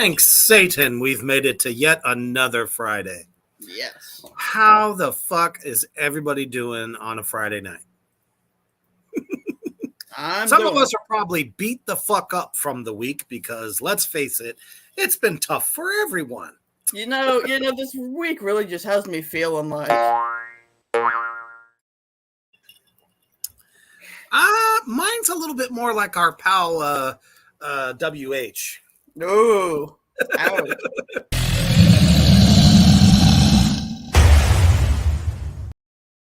Thanks, Satan. We've made it to yet another Friday. Yes. How the fuck is everybody doing on a Friday night? Some of us are probably beat the fuck up from the week because, let's face it, it's been tough for everyone. You know, this week really just has me feeling like... Mine's a little bit more like our pal WH. No. I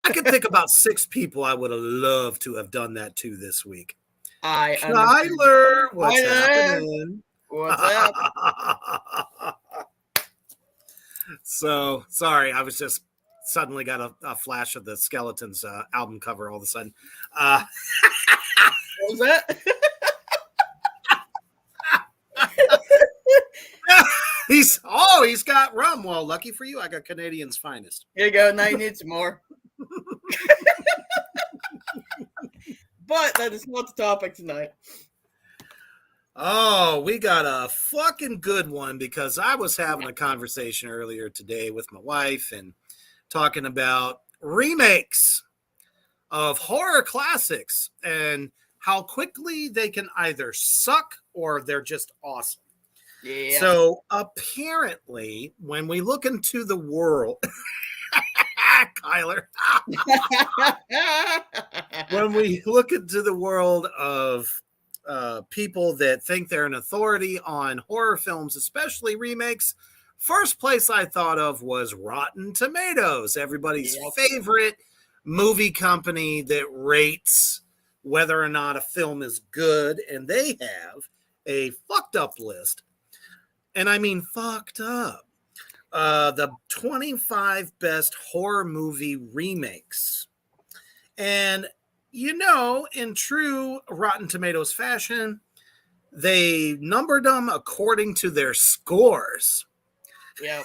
could think about 6 people I would have loved to have done that to this week. Tyler, what's happening? What's up? So, sorry, I was just suddenly got a flash of the Skeletons album cover all of a sudden. What was that? He's got rum. Well, lucky for you, I got Canadian's finest. Here you go. Now you need some more. But that is not the topic tonight. Oh, we got a fucking good one because I was having a conversation earlier today with my wife and talking about remakes of horror classics and how quickly they can either suck or they're just awesome. Yeah. So apparently, when we look into the world, Kyler, when we look into the world of people that think they're an authority on horror films, especially remakes, first place I thought of was Rotten Tomatoes, everybody's favorite movie company that rates whether or not a film is good, and they have a fucked up list. And I mean fucked up. The 25 best horror movie remakes. And, you know, in true Rotten Tomatoes fashion, they numbered them according to their scores. Yeah.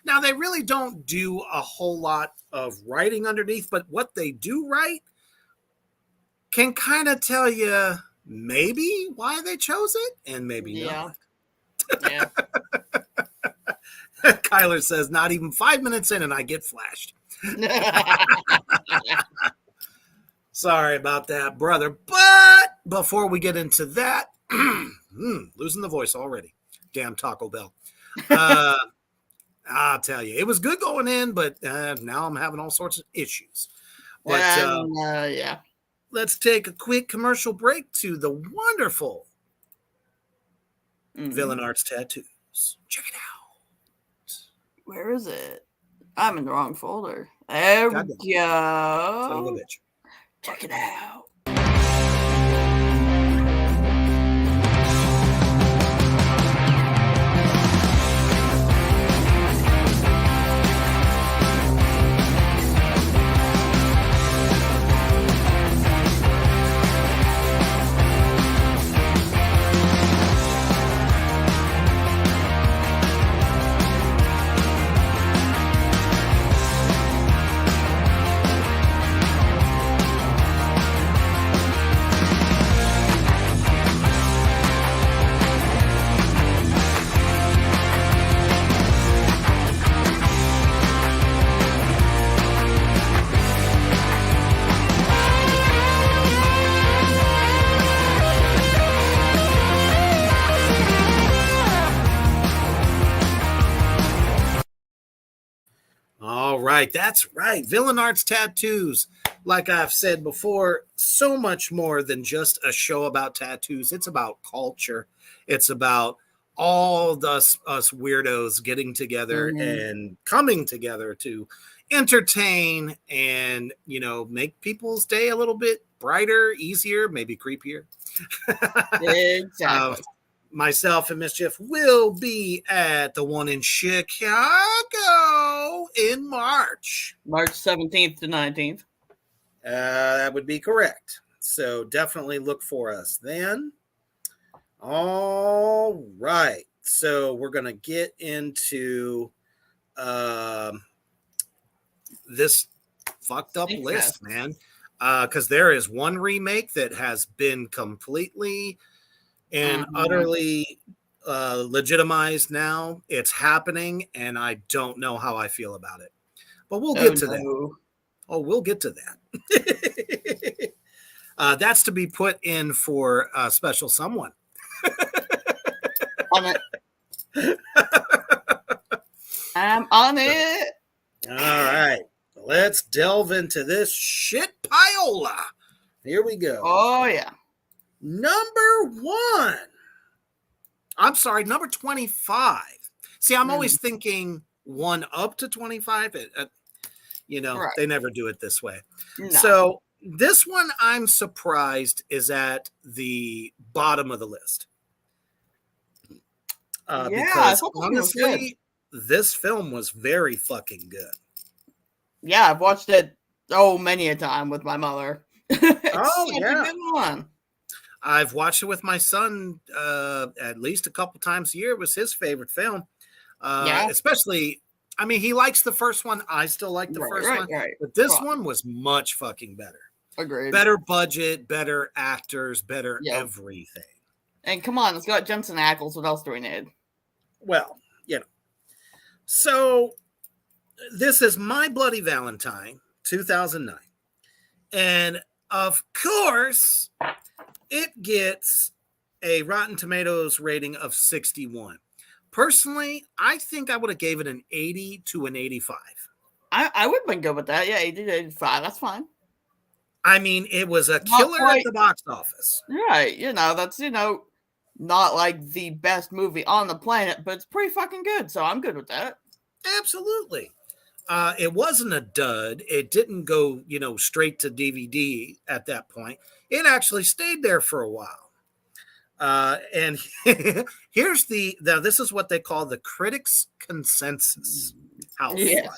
Now, they really don't do a whole lot of writing underneath, but what they do write can kind of tell you maybe why they chose it and maybe not. Yeah. Kyler says, not even 5 minutes in and I get flashed. Sorry about that, brother. But before we get into that, losing the voice already. Damn Taco Bell. I'll tell you, it was good going in, but now I'm having all sorts of issues. But yeah. Let's take a quick commercial break to the wonderful Villain Arts Tattoos. Check it out. Where is it? I'm in the wrong folder. There we go. Son of a bitch. Check it out. All right, that's right. Villain Arts Tattoos. like I've said before, so much more than just a show about tattoos. It's about culture. It's about all us weirdos getting together Mm-hmm. and coming together to entertain and, make people's day a little bit brighter, easier, maybe creepier. uh, Exactly. Myself and Mischief will be at the one in Chicago in March. March 17th to 19th. That would be correct. So definitely look for us then. All right. So we're going to get into this fucked up Think list, fast. man. Because there is one remake that has been completely and utterly legitimized now. It's happening, and I don't know how I feel about it. But we'll get to that. Oh, we'll get to that. That's to be put in for a special someone. On it. I'm on it. All right. Let's delve into this shit piola. Here we go. Oh, yeah. Number 1. I'm sorry, number 25. See, I'm always thinking 1 up to 25. Right. They never do it this way. No. So this one, I'm surprised, is at the bottom of the list. Because honestly, this film was very fucking good. Yeah, I've watched it many a time with my mother. Oh, yeah. A good one. I've watched it with my son at least a couple times a year. It was his favorite film. Especially, I mean, he likes the first one. I still like the first one. Right. But this one was much fucking better. Agreed. Better budget, better actors, better everything. And come on, it's got Jensen Ackles. What else do we need? Well, So this is My Bloody Valentine, 2009. And of course, it gets a Rotten Tomatoes rating of 61. Personally, I think I would have gave it an 80 to an 85. I would have been good with that. Yeah, 80 to 85. That's fine. I mean, it was a killer at the box office. Right. That's, not like the best movie on the planet, but it's pretty fucking good. So I'm good with that. Absolutely. It wasn't a dud. It didn't go, straight to DVD at that point. It actually stayed there for a while. And here's this is what they call the critics' consensus. How fun.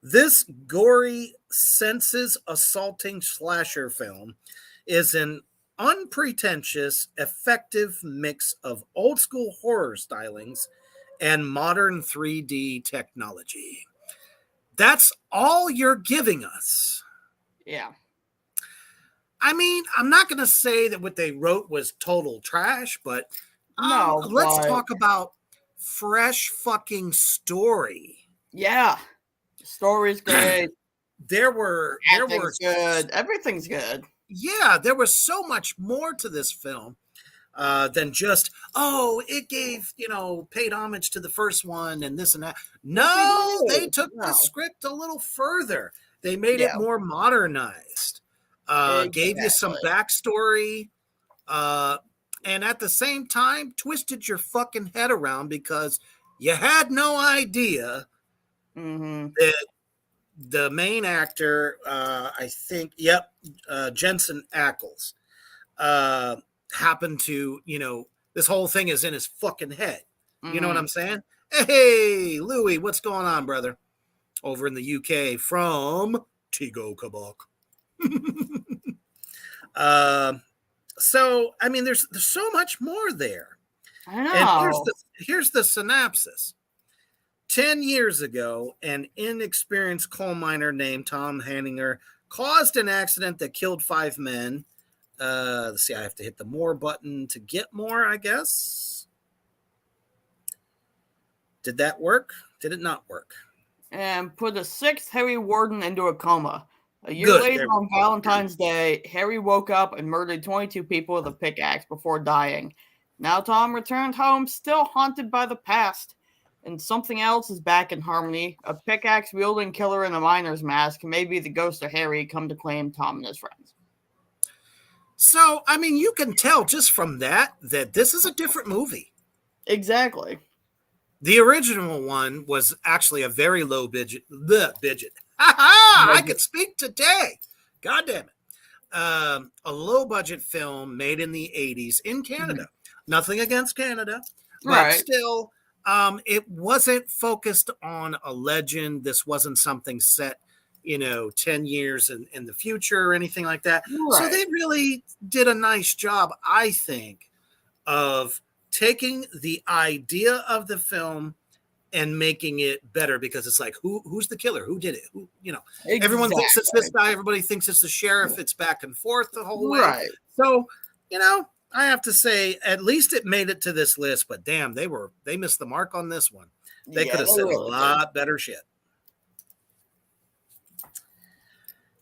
This gory, senses assaulting slasher film is an unpretentious, effective mix of old school horror stylings and modern 3D technology. That's all you're giving us. Yeah. I mean, I'm not going to say that what they wrote was total trash, but let's talk about fresh fucking story. Yeah. Story's great. There were good. Everything's good. Yeah, there was so much more to this film than just, it gave, paid homage to the first one and this and that. No, they took the script a little further. They made it more modernized. Gave you some backstory, and at the same time, twisted your fucking head around because you had no idea that the main actor, I think, Jensen Ackles, happened to, this whole thing is in his fucking head. You know what I'm saying? Hey, Louis, what's going on, brother? Over in the UK from Tigo Kabak. So, I mean, there's so much more there. I know. And here's the synopsis. 10 years ago, an inexperienced coal miner named Tom Hanninger caused an accident that killed 5 men. Let's see, I have to hit the more button to get more, I guess. Did that work? Did it not work? And put a 6th Harry Warden into a coma. A year later on Valentine's Day, Harry woke up and murdered 22 people with a pickaxe before dying. Now Tom returned home, still haunted by the past. and something else is back in harmony. A pickaxe-wielding killer in a miner's mask, maybe the ghost of Harry, come to claim Tom and his friends. So, I mean, you can tell just from that this is a different movie. Exactly. The original one was actually a very low budget. I could speak today. God damn it. A low budget film made in the 80s in Canada. Mm-hmm. Nothing against Canada, but still, it wasn't focused on a legend. This wasn't something set, 10 years in the future or anything like that. Right. So they really did a nice job, I think, of taking the idea of the film and making it better, because it's like, who's the killer? Who did it? Exactly. Everyone thinks it's this guy. Everybody thinks it's the sheriff. It's back and forth the whole way. Right. So, I have to say, at least it made it to this list, but damn, they missed the mark on this one. They could have said a lot better shit.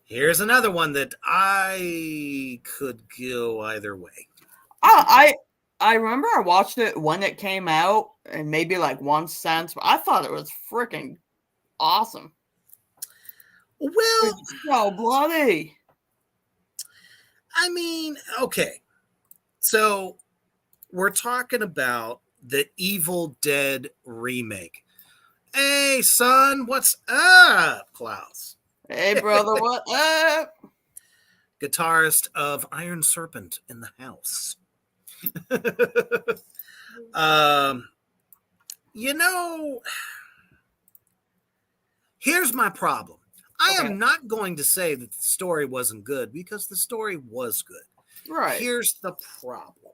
Here's another one that I could go either way. I remember I watched it when it came out, and maybe like once since, but I thought it was freaking awesome. Well, it's so bloody. I mean, okay. So we're talking about the Evil Dead remake. Hey, son, what's up, Klaus? Hey, brother, what up? Guitarist of Iron Serpent in the house. Here's my problem. I am not going to say that the story wasn't good, because the story was good. Right. Here's the problem.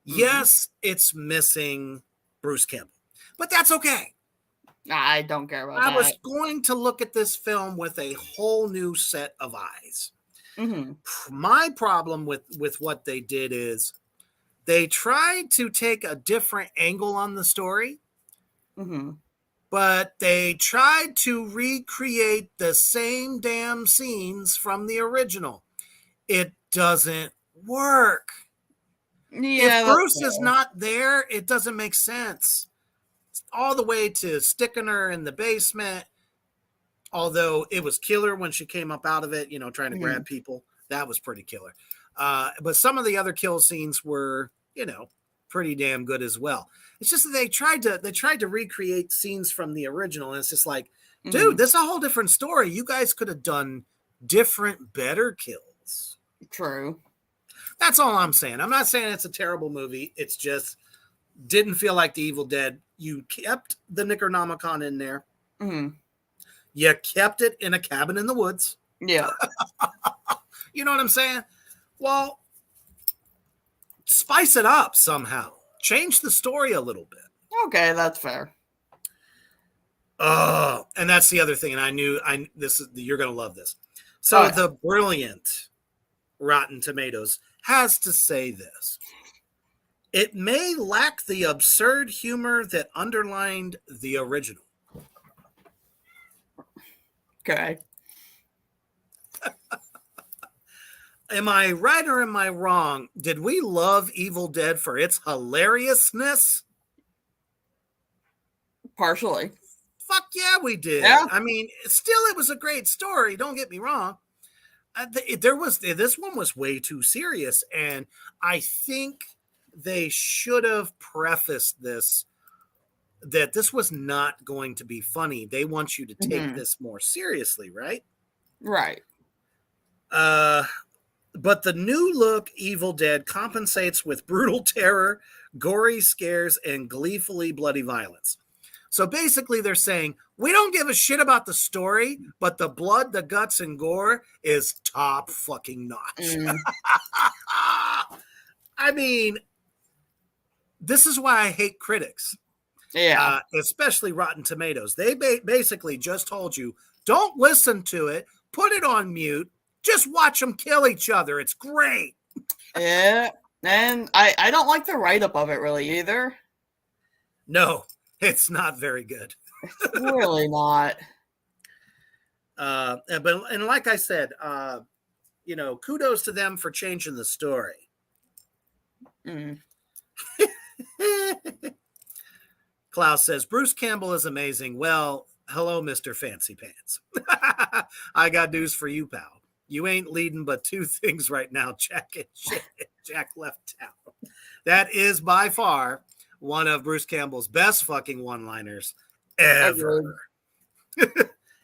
Mm-hmm. Yes, it's missing Bruce Campbell, but that's okay. I don't care about that. I was going to look at this film with a whole new set of eyes. Mm-hmm. My problem with what they did is they tried to take a different angle on the story, mm-hmm. but they tried to recreate the same damn scenes from the original. It doesn't work. Yeah, if Bruce is not there, it doesn't make sense. All the way to sticking her in the basement, although it was killer when she came up out of it, trying to grab people. That was pretty killer. But some of the other kill scenes were, pretty damn good as well. It's just that they tried to recreate scenes from the original, and it's just like, dude, this is a whole different story. You guys could have done different, better kills. True. That's all I'm saying. I'm not saying it's a terrible movie. It's just didn't feel like the Evil Dead. You kept the Necronomicon in there. Mm-hmm. You kept it in a cabin in the woods. Yeah. You know what I'm saying? Well, spice it up somehow. Change the story a little bit. Okay, that's fair. And that's the other thing. And you're going to love this. So the brilliant Rotten Tomatoes has to say this. It may lack the absurd humor that underlined the original. Okay. Am I right or am I wrong? Did we love Evil Dead for its hilariousness? Partially. Fuck yeah, we did. Yeah. I mean, still, it was a great story. Don't get me wrong. This one was way too serious, and I think they should have prefaced this that this was not going to be funny. They want you to take this more seriously, right? Right. But the new look Evil Dead compensates with brutal terror, gory scares, and gleefully bloody violence. So basically they're saying, we don't give a shit about the story, but the blood, the guts, and gore is top fucking notch. I mean, this is why I hate critics. Yeah. Especially Rotten Tomatoes. They basically just told you, don't listen to it, put it on mute, just watch them kill each other. It's great. Yeah. And I don't like the write-up of it really either. No, it's not very good. It's really not. But like I said, kudos to them for changing the story. Klaus says, Bruce Campbell is amazing. Well, hello, Mr. Fancy Pants. I got news for you, pal. You ain't leading but two things right now, Jack and shit. Jack left town. That is by far one of Bruce Campbell's best fucking one-liners ever.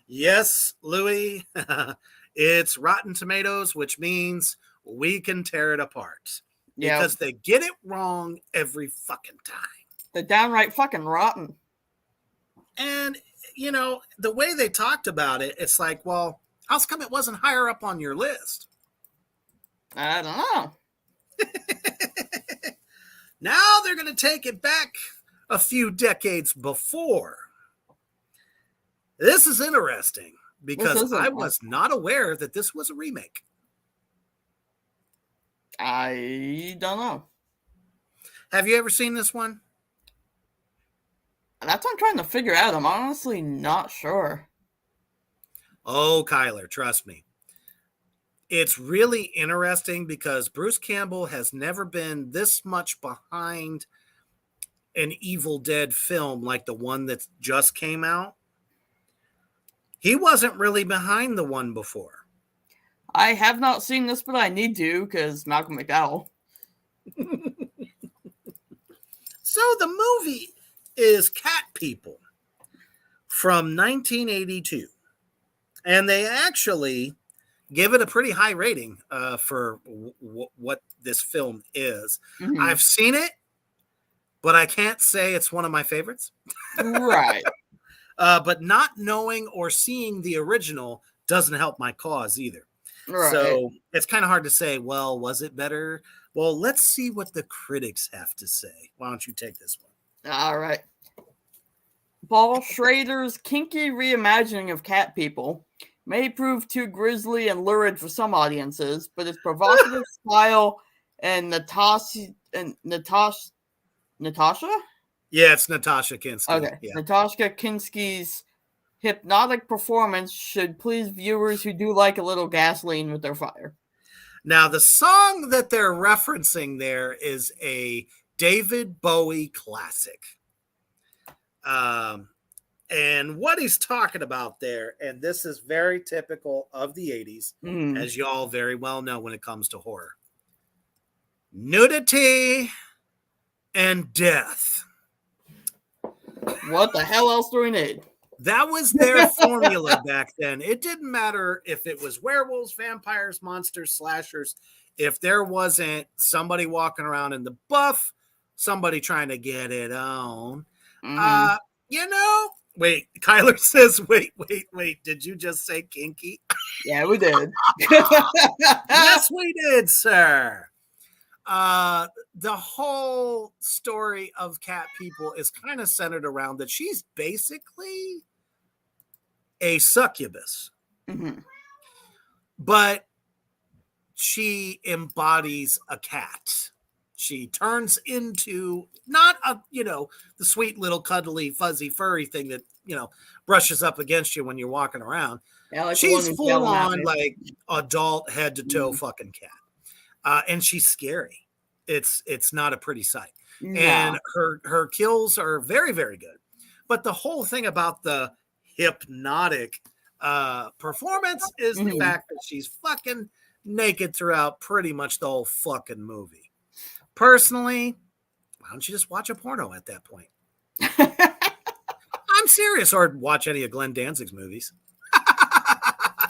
Yes, Louis. It's Rotten Tomatoes, which means we can tear it apart. Because they get it wrong every fucking time. They're downright fucking rotten. And, you know, the way they talked about it, it's like, well, how come it wasn't higher up on your list? I don't know. Now they're going to take it back a few decades before. This is interesting because I was not aware that this was a remake. I don't know. Have you ever seen this one? That's what I'm trying to figure out. I'm honestly not sure. Oh, Kyler, trust me. It's really interesting because Bruce Campbell has never been this much behind an Evil Dead film like the one that just came out. He wasn't really behind the one before. I have not seen this, but I need to because Malcolm McDowell. So the movie is Cat People from 1982. And they actually give it a pretty high rating for what this film is. Mm-hmm. I've seen it, but I can't say it's one of my favorites. Right. But not knowing or seeing the original doesn't help my cause either. Right. So it's kind of hard to say, well, was it better? Well, let's see what the critics have to say. Why don't you take this one? All right. Paul Schrader's kinky reimagining of Cat People may prove too grisly and lurid for some audiences, but its provocative style and Natasha? Yeah, it's Natasha Kinski. Okay. Yeah. Natasha Kinski's hypnotic performance should please viewers who do like a little gasoline with their fire. Now, the song that they're referencing there is a David Bowie classic. And what he's talking about there, and this is very typical of the 80s, as y'all very well know when it comes to horror. Nudity and death. What the hell else do we need? That was their formula back then. It didn't matter if it was werewolves, vampires, monsters, slashers. If there wasn't somebody walking around in the buff, somebody trying to get it on. You know, wait, Kyler says, wait. Did you just say kinky? Yeah, we did. Yes, we did, sir. The whole story of Cat People is kind of centered around that she's basically a succubus. Mm-hmm. But she embodies a cat. She turns into not the sweet little cuddly fuzzy furry thing that, brushes up against you when you're walking around. Yeah, like she's full on like adult head to toe fucking cat. And she's scary. It's not a pretty sight. No. And her kills are very, very good. But the whole thing about the hypnotic performance is the fact that she's fucking naked throughout pretty much the whole fucking movie. Personally, why don't you just watch a porno at that point? I'm serious. Or watch any of Glenn Danzig's movies.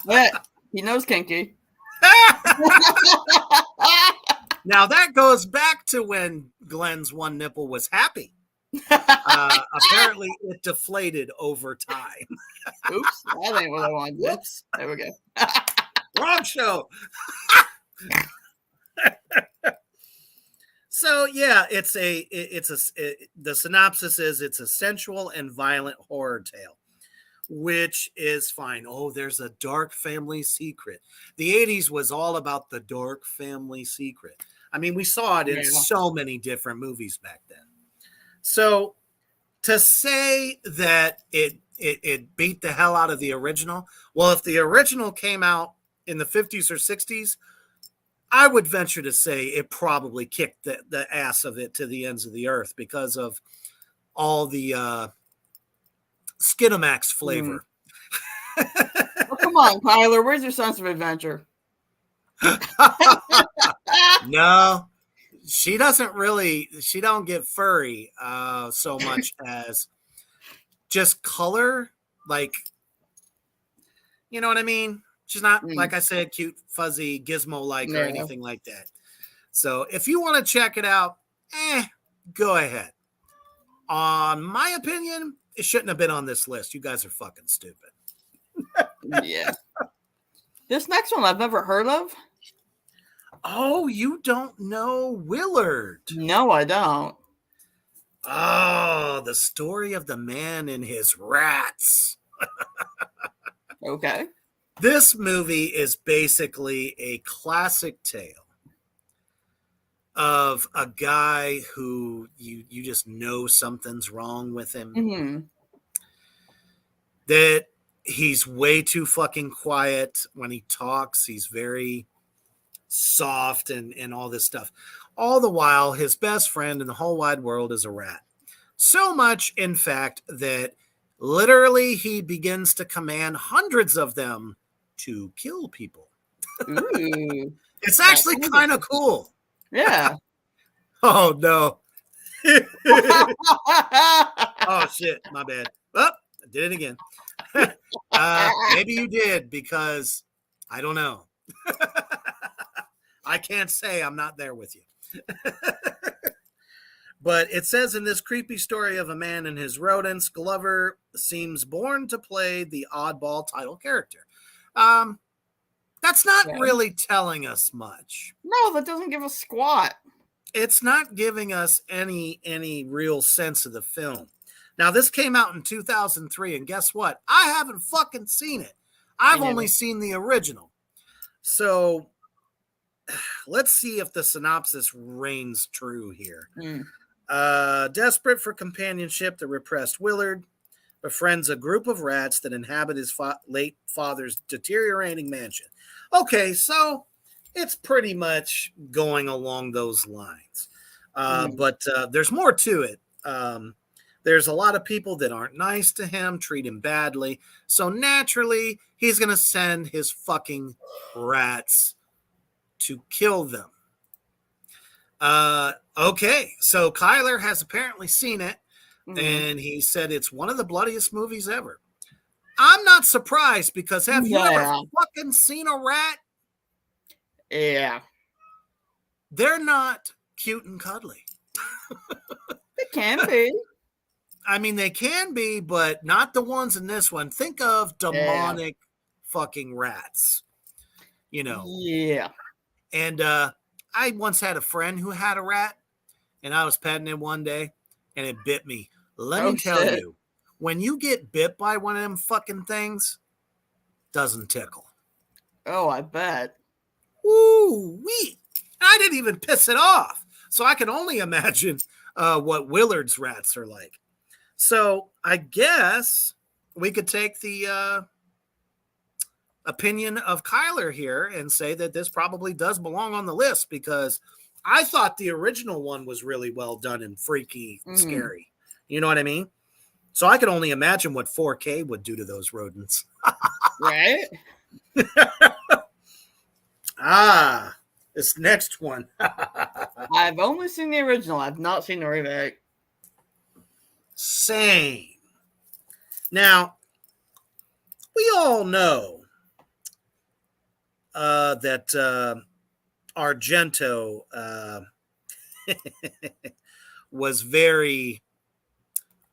Yeah, he knows kinky. Now that goes back to when Glenn's one nipple was happy. Apparently it deflated over time. Oops, that ain't what I wanted. Whoops. There we go. Wrong show. So yeah, the synopsis is it's a sensual and violent horror tale, which is fine. Oh, there's a dark family secret. The 80s was all about the dark family secret. I mean, we saw it in so many different movies back then. So to say that it beat the hell out of the original, well, if the original came out in the 50s or 60s, I would venture to say it probably kicked the ass of it to the ends of the earth because of all the Skinamax flavor. Oh, come on, Kyler. Where's your sense of adventure? No, she don't get furry so much as just color. Like, you know what I mean? She's not, like I said, cute, fuzzy, gizmo-like or anything like that. So if you want to check it out, go ahead. On my opinion, it shouldn't have been on this list. You guys are fucking stupid. Yeah. This next one I've never heard of. Oh, you don't know Willard? No, I don't. Oh, the story of the man and his rats. Okay. This movie is basically a classic tale of a guy who you just know something's wrong with him. Mm-hmm. That he's way too fucking quiet when he talks. He's very soft and all this stuff. All the while, his best friend in the whole wide world is a rat. So much, in fact, that literally he begins to command hundreds of them to kill people. Ooh. It's actually kind of cool. Yeah. Oh, no. Oh, shit. My bad. Oh, I did it again. Maybe you did, because I don't know. I can't say I'm not there with you. But it says in this creepy story of a man and his rodents, Glover seems born to play the oddball title character. That's not really telling us much. No, that doesn't give a squat. It's not giving us any real sense of the film. Now, this came out in 2003, and guess what? I haven't fucking seen it. I've only seen the original. So let's see if the synopsis reigns true here. Desperate for companionship, the repressed Willard befriends a group of rats that inhabit his late father's deteriorating mansion. Okay, so it's pretty much going along those lines. But there's more to it. There's a lot of people that aren't nice to him, treat him badly. So naturally, he's going to send his fucking rats to kill them. Okay, so Kyler has apparently seen it, and he said it's one of the bloodiest movies ever. I'm not surprised, because have you ever fucking seen a rat? Yeah. They're not cute and cuddly. They can be. I mean, they can be, but not the ones in this one. Think of demonic fucking rats, you know. Yeah. And I once had a friend who had a rat, and I was petting it one day, and it bit me. Let me tell you, when you get bit by one of them fucking things, doesn't tickle. Oh, I bet. Ooh, wee. I didn't even piss it off. So I can only imagine what Willard's rats are like. So I guess we could take the opinion of Kyler here and say that this probably does belong on the list, because I thought the original one was really well done and freaky, scary. You know what I mean? So I could only imagine what 4K would do to those rodents. Right? This next one. I've only seen the original. I've not seen the remake. Same. Now, we all know that Argento was very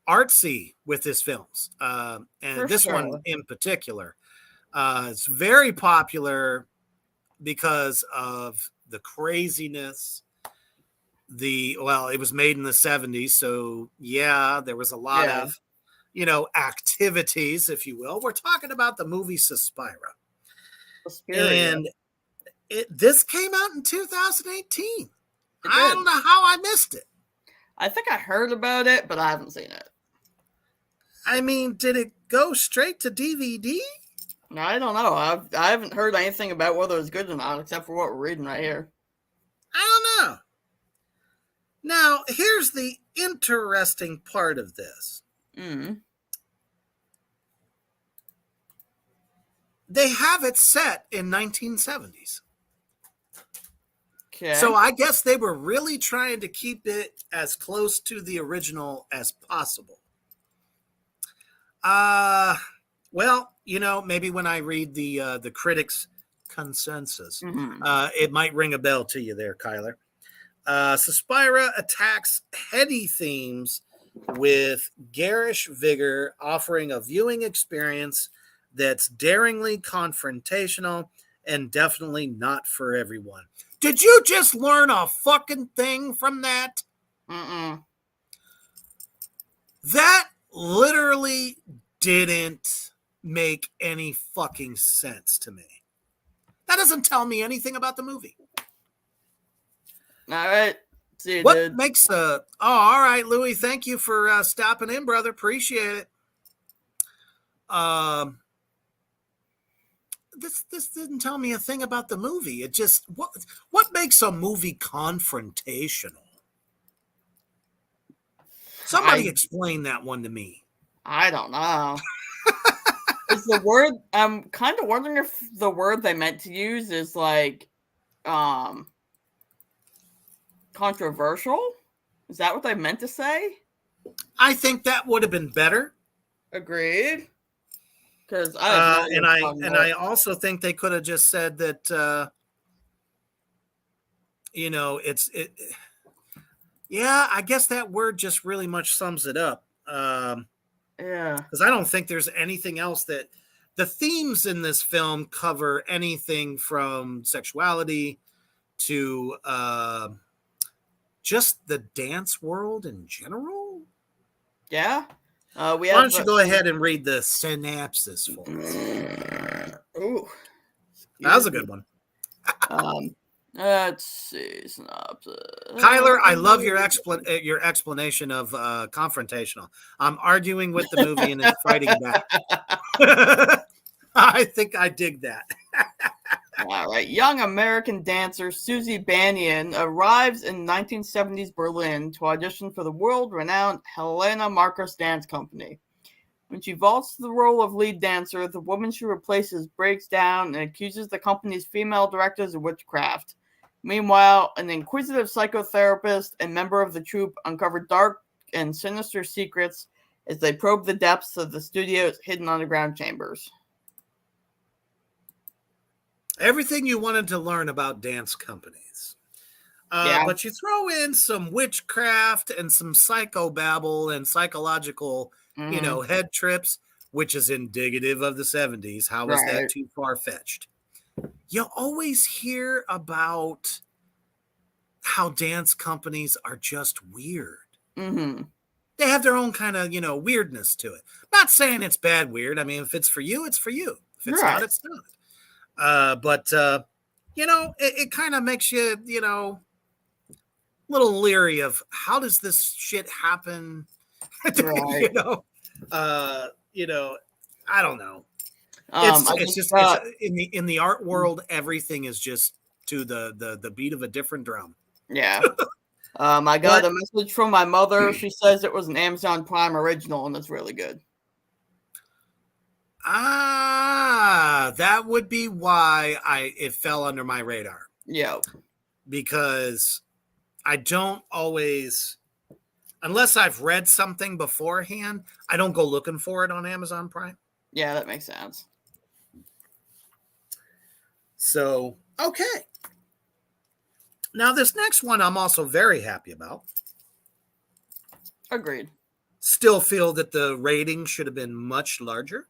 artsy with his films. And this one in particular is very popular because of the craziness. It was made in the 70s, so there was a lot of, activities, if you will. We're talking about the movie Suspiria. And this came out in 2018. I don't know how I missed it. I think I heard about it, but I haven't seen it. I mean, did it go straight to DVD? I don't know. I haven't heard anything about whether it's good or not, except for what we're reading right here. I don't know. Now, here's the interesting part of this. They have it set in 1970s. Okay. So I guess they were really trying to keep it as close to the original as possible. Well, maybe when I read the critics' consensus, it might ring a bell to you there, Kyler. Suspira attacks heady themes with garish vigor, offering a viewing experience that's daringly confrontational and definitely not for everyone. Did you just learn a fucking thing from that? That literally didn't make any fucking sense to me. That doesn't tell me anything about the movie. All right. See you, What dude. makes all right, Louis, thank you for stopping in, brother. Appreciate it. This didn't tell me a thing about the movie. It just what makes a movie confrontational? Somebody explain that one to me. I don't know. Is the word, I'm kind of wondering if the word they meant to use is like controversial? Is that what they meant to say? I think that would have been better. Agreed. Because I also think they could have just said that yeah, I guess that word just really much sums it up. Yeah. Because I don't think there's anything else that the themes in this film cover anything from sexuality to just the dance world in general. Yeah. Why don't you go ahead and read the synopsis for us? Ooh. That was a good one. Let's see. Synopsis. Kyler, I love your explanation of confrontational. I'm arguing with the movie and it's fighting back. I think I dig that. All right. Young American dancer Susie Banyan arrives in 1970s Berlin to audition for the world-renowned Helena Marcos Dance Company. When she vaults to the role of lead dancer, the woman she replaces breaks down and accuses the company's female directors of witchcraft. Meanwhile, an inquisitive psychotherapist and member of the troupe uncover dark and sinister secrets as they probe the depths of the studio's hidden underground chambers. Everything you wanted to learn about dance companies. But you throw in some witchcraft and some psychobabble and psychological, head trips, which is indicative of the 70s. How is that too far-fetched? You always hear about how dance companies are just weird. They have their own kind of, weirdness to it. Not saying it's bad weird. I mean, if it's for you, it's for you. If it's not, it's not. But it kind of makes you, a little leery of how does this shit happen? I don't know. It's just in the art world, everything is just to the beat of a different drum. Yeah. I got a message from my mother. She says it was an Amazon Prime original and it's really good. That would be why it fell under my radar. Yeah. Because I don't always, unless I've read something beforehand, I don't go looking for it on Amazon Prime. Yeah, that makes sense. So, okay. Now, this next one I'm also very happy about. Agreed. Still feel that the rating should have been much larger.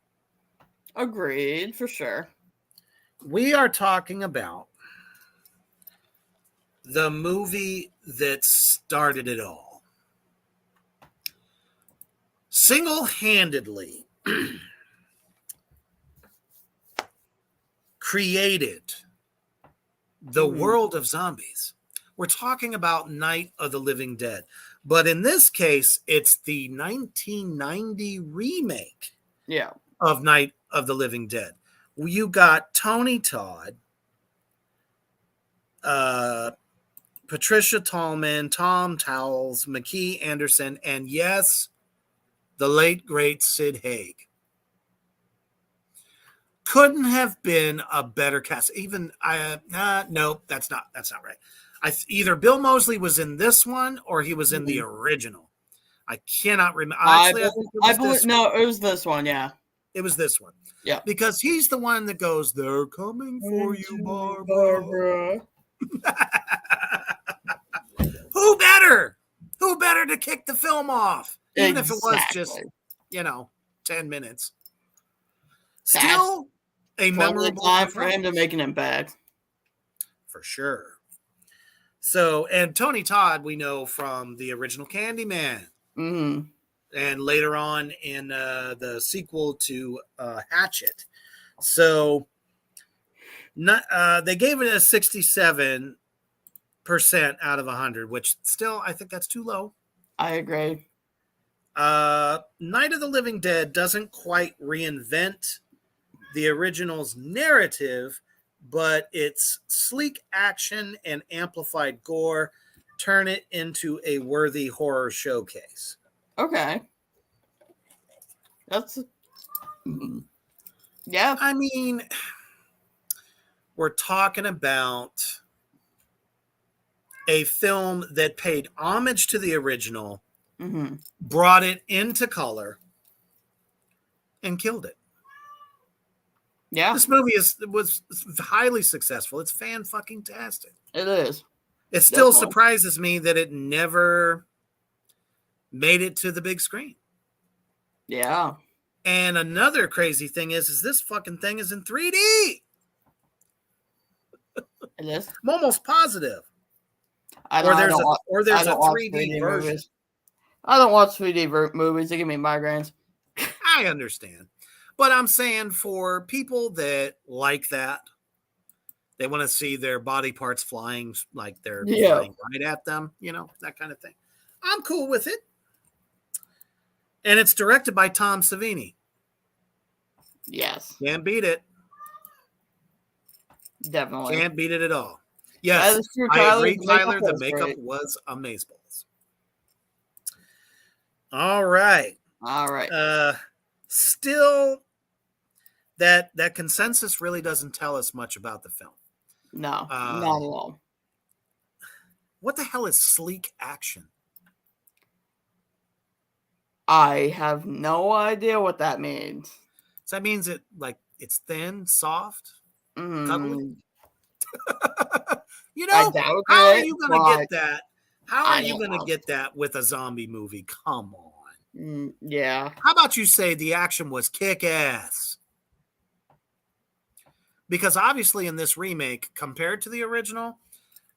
Agreed, for sure. We are talking about the movie that started it all. Single-handedly created the world of zombies. We're talking about Night of the Living Dead. But in this case, it's the 1990 remake of Night of the Living Dead. You got Tony Todd Patricia Tallman, Tom Towles, McKee Anderson, and yes, the late, great Sid Haig. Couldn't have been a better cast. Even no, that's not right. Either Bill Moseley was in this one or he was in the original. I cannot remember. Actually, I believe no, it was this one. Yeah, it was this one. Yeah, because he's the one that goes, "They're coming for you, Barbara." Who better? Who better to kick the film off? Even if it was just 10 minutes. Still a memorable time for him to make an impact. For sure. So, and Tony Todd, we know from the original Candyman. Mm-hmm. And later on in the sequel to Hatchet. So, they gave it a 67% out of 100, which still, I think that's too low. I agree. Night of the Living Dead doesn't quite reinvent the original's narrative, but its sleek action and amplified gore turn it into a worthy horror showcase. Okay. That's... Yeah. I mean, we're talking about a film that paid homage to the original, brought it into color, and killed it. Yeah. This movie was highly successful. It's fan-fucking-tastic. It is. It still surprises me that it never made it to the big screen. Yeah. And another crazy thing is this fucking thing is in 3D. It is? I'm almost positive. Or there's a 3D version. Movies. I don't watch 3D movies. They give me migraines. I understand. But I'm saying for people that like that, they want to see their body parts flying like they're flying right at them, that kind of thing. I'm cool with it. And it's directed by Tom Savini. Yes. Can't beat it. Definitely. Can't beat it at all. Yes, I agree, Tyler. The makeup was amazeballs. All right. Still, that consensus really doesn't tell us much about the film. No, not at all. What the hell is sleek action? I have no idea what that means. So that means it's thin, soft, cuddly. How are you going to get that? How are you going to get that with a zombie movie? Come on. Yeah. How about you say the action was kick-ass? Because obviously in this remake, compared to the original,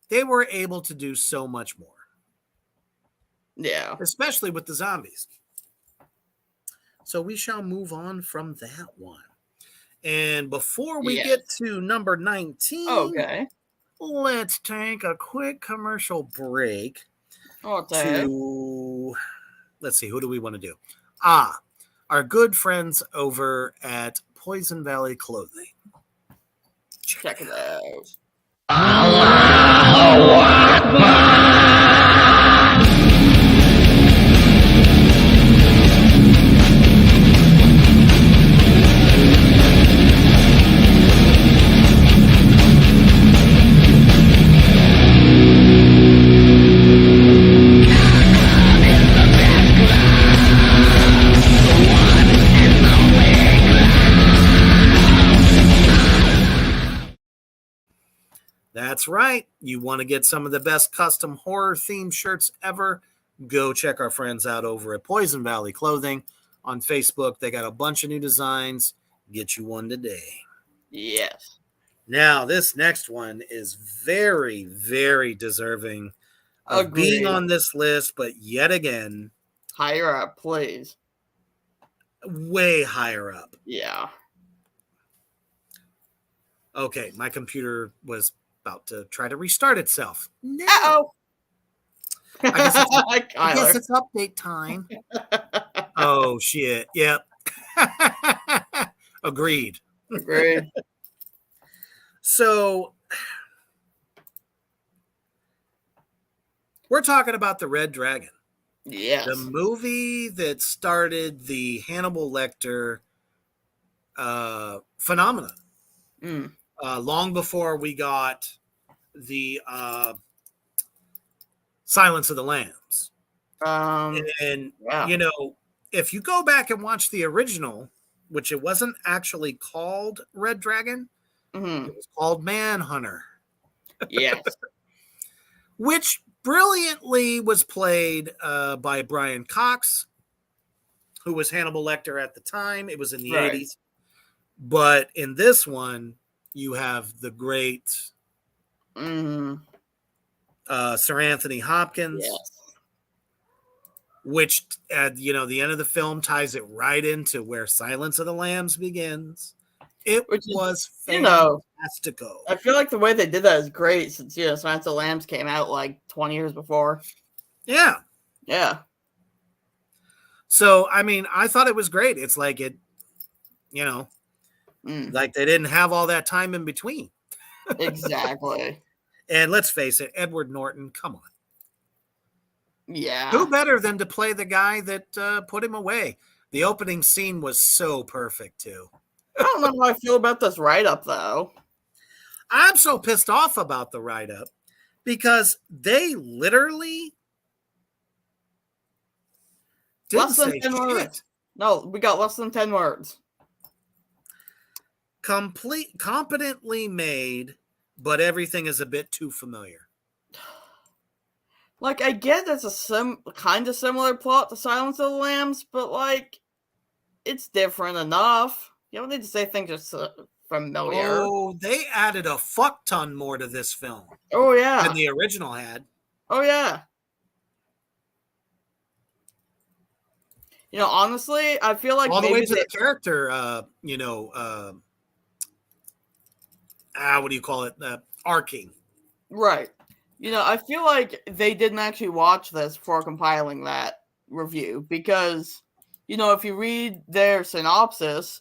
they were able to do so much more. Yeah. Especially with the zombies. So we shall move on from that one. And before we get to number 19, let's take a quick commercial break. Let's see, who do we want to do? Our good friends over at Poison Valley Clothing. Check it out. Allahu Akbar. That's right. You want to get some of the best custom horror themed shirts ever? Go check our friends out over at Poison Valley Clothing on Facebook. They got a bunch of new designs. Get you one today. Yes. Now, this next one is very, very deserving of being on this list, but yet again, higher up, please. Way higher up. Yeah. Okay, my computer was about to try to restart itself. No. Uh-oh. I guess it's update time. Oh, shit. Yep. Agreed. So, We're talking about the Red Dragon, the Yes. movie that started the Hannibal Lecter phenomenon. Mm. Long before we got the Silence of the Lambs. And, Yeah. you know, if you go back and watch the original, which it wasn't actually called Red Dragon, Mm-hmm. it was called Manhunter, Yes. which brilliantly was played by Brian Cox, who was Hannibal Lecter at the time. It was in the Right. 80s. But in this one, you have the great Mm-hmm. Sir Anthony Hopkins, Yes. which at the end of the film ties it right into where Silence of the Lambs begins. It Which is, was you know, fantastico. I feel like the way they did that is great since, you know, Silence of the Lambs came out like 20 years before. Yeah. Yeah. So I mean, I thought it was great. It's like like they didn't have all that time in between. Exactly. And let's face it, Edward Norton, come on. Yeah. Who better than to play the guy that put him away? The opening scene was so perfect, too. I don't know how I feel about this write-up, though. I'm so pissed off about the write-up because they literally didn't Less than say 10 shit. words. No, we got less than 10 words. Competently made, but everything is a bit too familiar. Like, I get it's a kind of similar plot to Silence of the Lambs, but, like, it's different enough. You don't need to say things are familiar. Oh, they added a fuck ton more to this film Oh, yeah. than the original had. Oh, yeah. You know, honestly, I feel like all the way maybe to the character, what do you call it? Arcing. Right. You know, I feel like they didn't actually watch this before compiling that review because, you know, if you read their synopsis,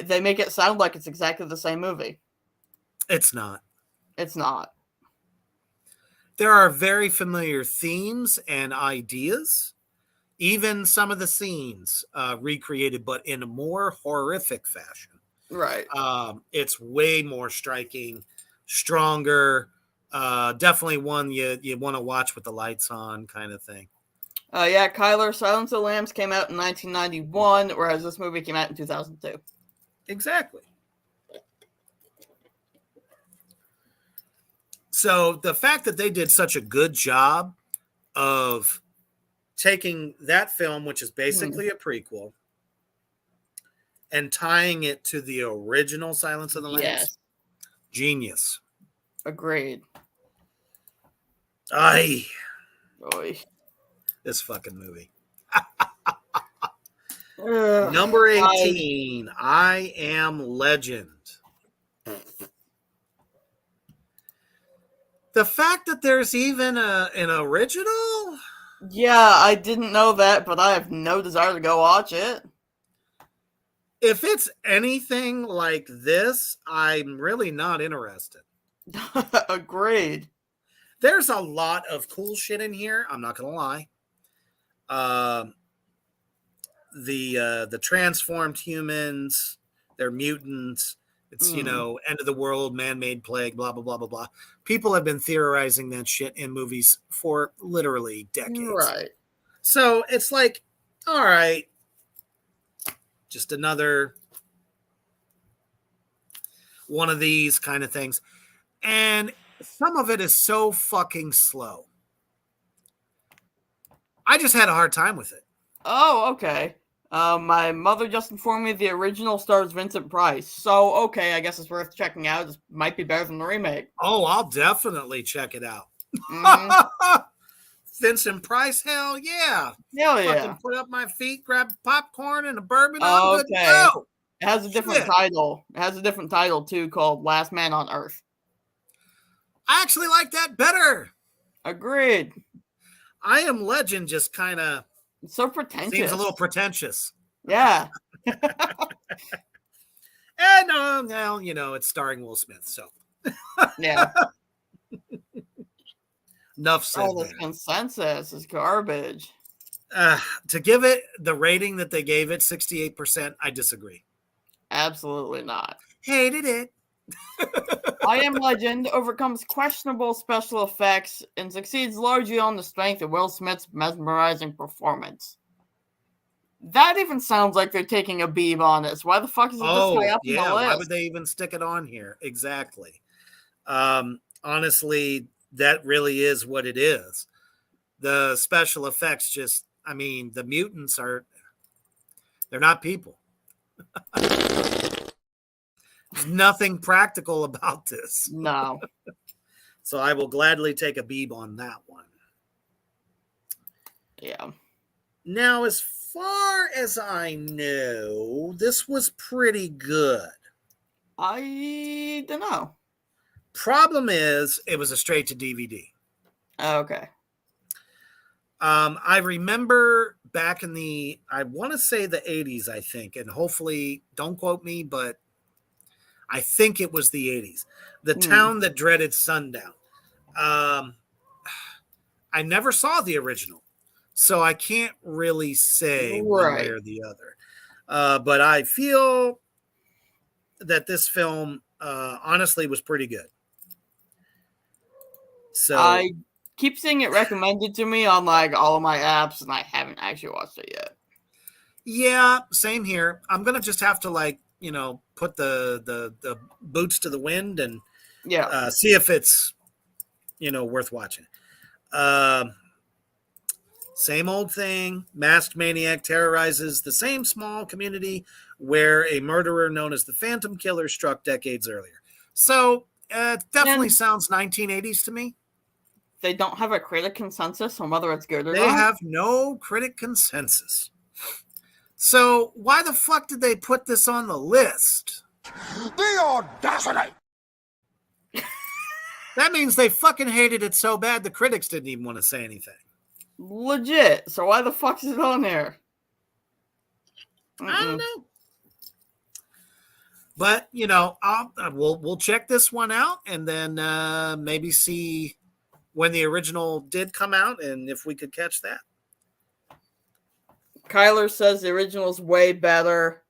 they make it sound like it's exactly the same movie. It's not. It's not. There are very familiar themes and ideas. Even some of the scenes recreated, but in a more horrific fashion. Right. It's way more striking, stronger. Definitely one you want to watch with the lights on, kind of thing. Yeah, Kyler, Silence of the Lambs came out in 1991, whereas this movie came out in 2002. Exactly. So the fact that they did such a good job of taking that film, which is basically a prequel, and tying it to the original Silence of the Lambs, genius. Agreed. Aye. Oy. This fucking movie. Number 18, I Am Legend. The fact that there's even an original? Yeah, I didn't know that, but I have no desire to go watch it. If it's anything like this, I'm really not interested. Agreed. There's a lot of cool shit in here. I'm not gonna lie. The transformed humans, they're mutants. It's end of the world, man-made plague, blah blah blah blah blah. People have been theorizing that shit in movies for literally decades. Right. So it's like, all right, just another one of these kind of things. And some of it is so fucking slow. I just had a hard time with it. Oh, okay. My mother just informed me the original stars Vincent Price. So, okay, I guess it's worth checking out. It might be better than the remake. Oh, I'll definitely check it out. Vincent Price, hell yeah. Hell yeah. Fucking put up my feet, grab popcorn and a bourbon. I'm good to go. It has a different title. It has a different title, too, called Last Man on Earth. I actually like that better. Agreed. I Am Legend just kind of so pretentious. Seems a little pretentious. Yeah. And now, it's starring Will Smith, so. Yeah. Enough said Oh, this there. consensus is garbage. To give it the rating that they gave it, 68%, I disagree. Absolutely not. Hated it. I Am Legend overcomes questionable special effects and succeeds largely on the strength of Will Smith's mesmerizing performance. That even sounds like they're taking a beam on this. Why the fuck is it this high up in the Why would list? they even stick it on here? Exactly. Honestly, that really is what it is. The special effects the mutants they're not people. There's nothing practical about this. No. So I will gladly take a beeb on that one. Yeah. Now, as far as I know, this was pretty good. I don't know. Problem is, it was a straight to DVD. Okay. I remember back in I want to say the 80s, I think, and hopefully don't quote me, but I think it was the 80s. The Town That Dreaded Sundown. I never saw the original, so I can't really say one way or the other. But I feel that this film honestly was pretty good. So I keep seeing it recommended to me on like all of my apps, and I haven't actually watched it yet. Yeah, same here. I'm gonna just have to put the boots to the wind and see if it's worth watching. Same old thing. Masked maniac terrorizes the same small community where a murderer known as the Phantom Killer struck decades earlier. So it definitely sounds 1980s to me. They don't have a critic consensus on whether it's good or not? They have no critic consensus. So why the fuck did they put this on the list? The audacity! That means they fucking hated it so bad the critics didn't even want to say anything. Legit. So why the fuck is it on there? I don't know. But we'll check this one out and then maybe see when the original did come out and if we could catch that. Kyler says the original is way better,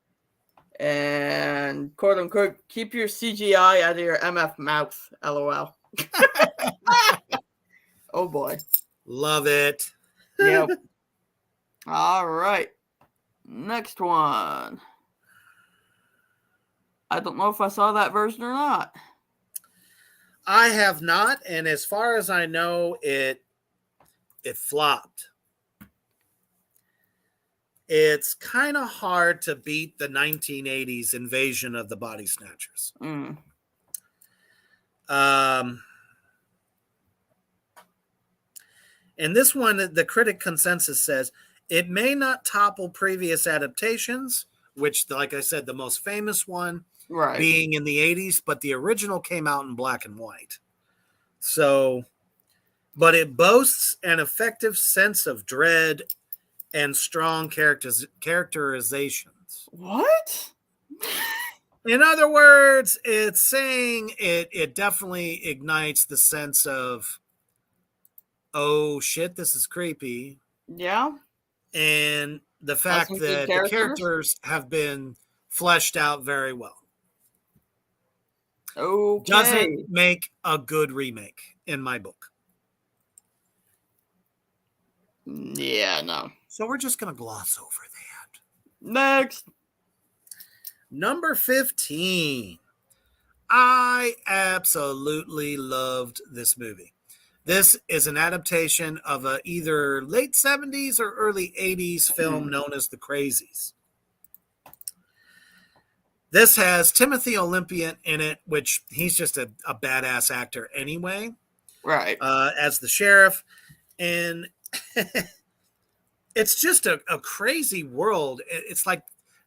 and quote unquote, keep your CGI out of your MF mouth. LOL. Oh boy. Love it. Yep. All right. Next one. I don't know if I saw that version or not. I have not, and as far as I know, it flopped. It's kind of hard to beat the 1980s Invasion of the Body Snatchers. And this one, the critic consensus says, it may not topple previous adaptations, which, like I said, the most famous one being in the 80s, but the original came out in black and white. So, but it boasts an effective sense of dread and strong characterizations. What? In other words, it's saying it definitely ignites the sense of, oh shit, this is creepy. Yeah. And the fact that the characters have been fleshed out very well. Okay. Doesn't make a good remake in my book. Yeah, no. So we're just going to gloss over that. Next. Number 15. I absolutely loved this movie. This is an adaptation of a either late 70s or early 80s film known as The Crazies. This has Timothy Olyphant in it, which he's just a badass actor anyway. Right. As the sheriff. And it's just a crazy world. It's like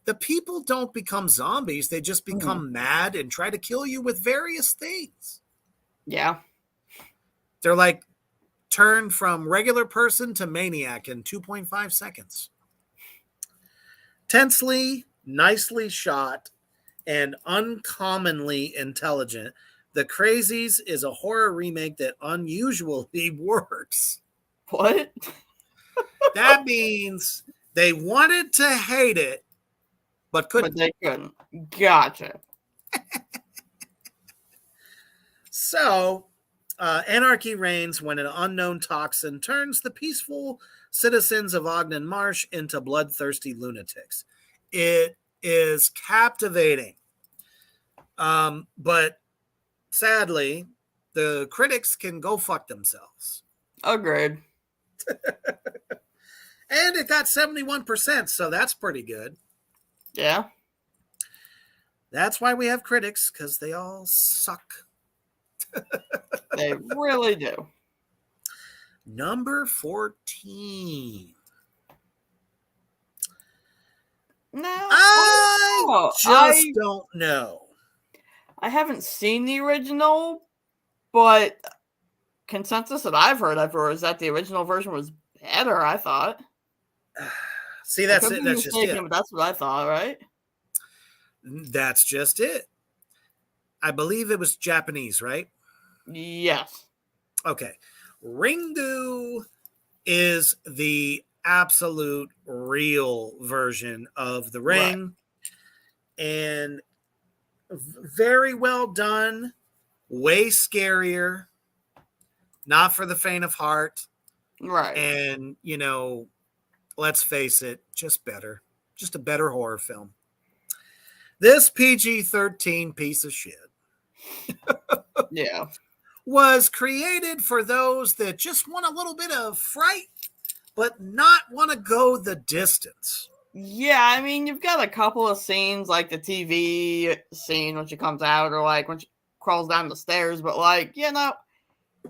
the people don't become zombies. They just become mad and try to kill you with various things. Yeah. They're like turned from regular person to maniac in 2.5 seconds. Tensely, nicely shot, and uncommonly intelligent, The Crazies is a horror remake that unusually works. What? That means they wanted to hate it, but couldn't. But they couldn't. Gotcha. So, anarchy reigns when an unknown toxin turns the peaceful citizens of Ogden Marsh into bloodthirsty lunatics. It is captivating. But sadly, the critics can go fuck themselves. Agreed. And it got 71%, so that's pretty good. Yeah. That's why we have critics, because they all suck. They really do. Number 14. No. I just don't know. I haven't seen the original, but consensus that I've heard is that the original version was better, I thought. See, that's it. That's just it. But that's what I thought, right? That's just it. I believe it was Japanese, right? Yes. Okay. Ringu is the absolute real version of the ring. Right. And very well done. Way scarier. Not for the faint of heart. Right. And, you know, let's face it, just better. Just a better horror film. This PG-13 piece of shit. Yeah. Was created for those that just want a little bit of fright, but not want to go the distance. Yeah, I mean, you've got a couple of scenes, like the TV scene when she comes out, or like when she crawls down the stairs, but like, you know,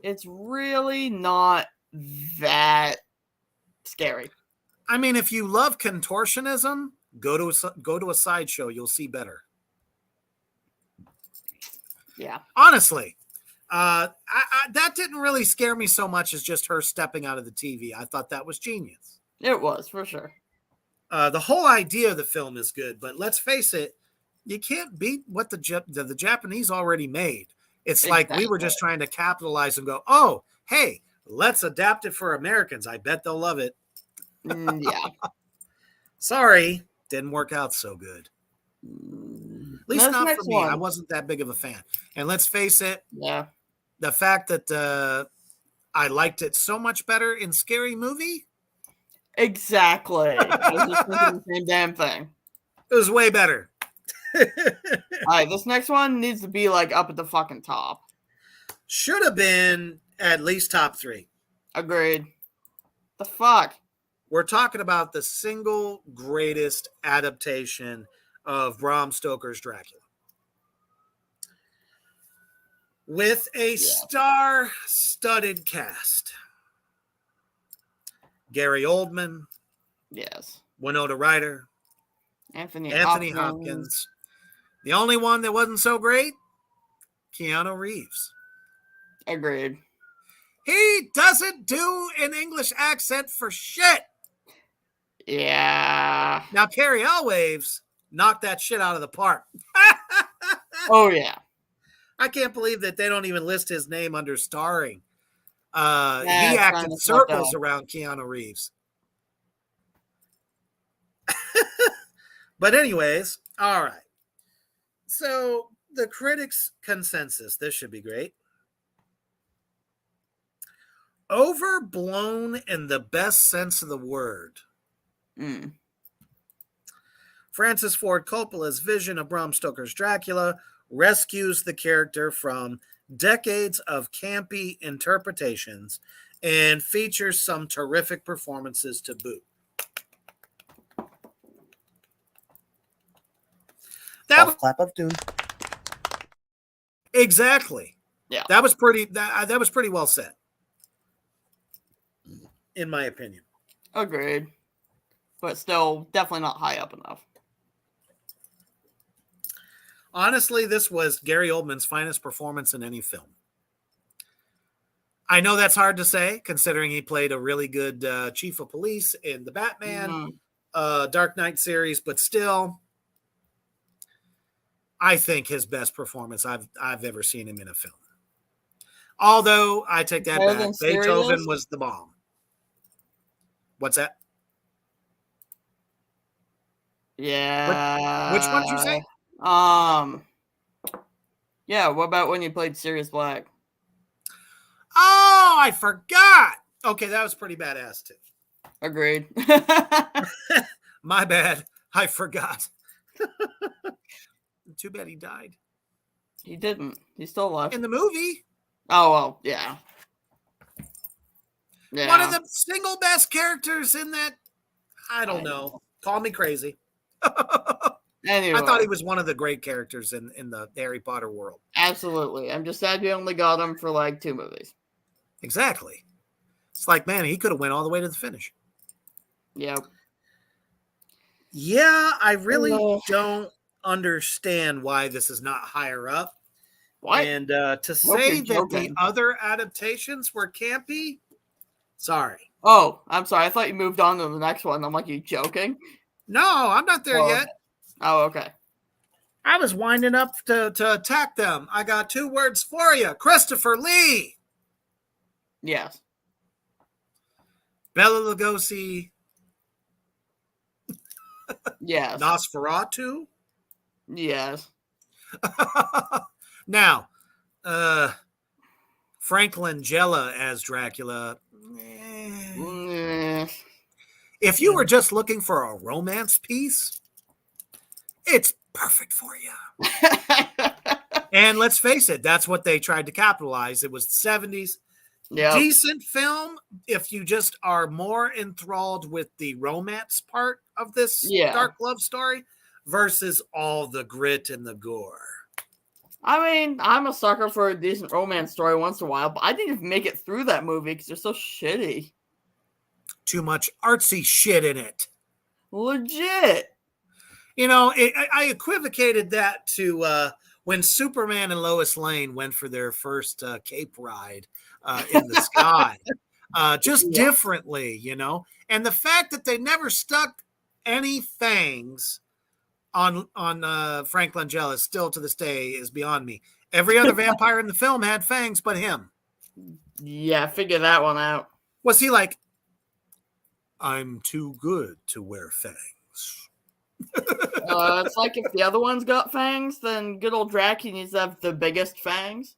it's really not that scary. I mean, if you love contortionism, go to a sideshow. You'll see better. Yeah. Honestly. That didn't really scare me so much as just her stepping out of the TV. I thought that was genius. It was, for sure. The whole idea of the film is good, but let's face it, you can't beat what the Japanese already made. It's like we were just trying to capitalize and go, oh, hey, let's adapt it for Americans. I bet they'll love it. Yeah. Sorry, didn't work out so good. At least not for me. I wasn't that big of a fan. And let's face it, yeah, the fact that I liked it so much better in Scary Movie. Exactly. I was just thinking the same damn thing. It was way better. All right, this next one needs to be like up at the fucking top. Should have been at least top 3. Agreed. The fuck? We're talking about the single greatest adaptation of Bram Stoker's Dracula. With a star-studded cast. Gary Oldman. Yes. Winona Ryder. Anthony Hopkins. The only one that wasn't so great, Keanu Reeves. Agreed. He doesn't do an English accent for shit. Yeah. Now, Carrie Elwaves knocked that shit out of the park. Oh, yeah. I can't believe that they don't even list his name under starring. He acted circles around Keanu Reeves. But anyways, all right. So the critics' consensus, this should be great. Overblown in the best sense of the word. Francis Ford Coppola's vision of Bram Stoker's Dracula rescues the character from decades of campy interpretations and features some terrific performances to boot. That was clap of doom. Exactly. Yeah. That was pretty well said, in my opinion. Agreed. But still definitely not high up enough. Honestly, this was Gary Oldman's finest performance in any film. I know that's hard to say, considering he played a really good chief of police in the Batman Dark Knight series, but still, I think, his best performance I've ever seen him in a film. Although I take that Better back. than Beethoven Serious? was the bomb. What's that? Which one did you Yeah. say? Yeah, what about when you played Sirius Black? Oh, I forgot. Okay, that was pretty badass too. Agreed. My bad. I forgot. Too bad he died. He didn't. He's still alive. In the movie, Oh, well, yeah. Yeah. one of the single best characters in that. I don't know. Call me crazy. Anyway. I thought he was one of the great characters in the Harry Potter world. Absolutely. I'm just sad we only got him for like 2 movies. Exactly. It's like, man, he could have went all the way to the finish. Yep. Yeah, I really don't understand why this is not higher up. What? And to say that the joking. other adaptations were campy, sorry. Oh, I'm sorry. I thought you moved on to the next one. I'm like, you joking? No, I'm not there yet. Oh, okay. I was winding up to attack them. I got 2 words for you. Christopher Lee. Yes. Bela Lugosi. Yes. Nosferatu. Yes. Now, Franklin Jella as Dracula. If you were just looking for a romance piece, it's perfect for you. And let's face it, that's what they tried to capitalize. It was the 70s. Yep. Decent film if you just are more enthralled with the romance part of this dark love story versus all the grit and the gore. I mean, I'm a sucker for a decent romance story once in a while, but I didn't even make it through that movie because they're so shitty. Too much artsy shit in it. Legit. You know, I equivocated that to when Superman and Lois Lane went for their first cape ride in the sky. Just differently, you know. And the fact that they never stuck any fangs on Frank Langella still to this day is beyond me. Every other vampire in the film had fangs but him. Yeah, figure that one out. Was he like, I'm too good to wear fangs? It's like if the other one's got fangs, then good old Dracula needs to have the biggest fangs.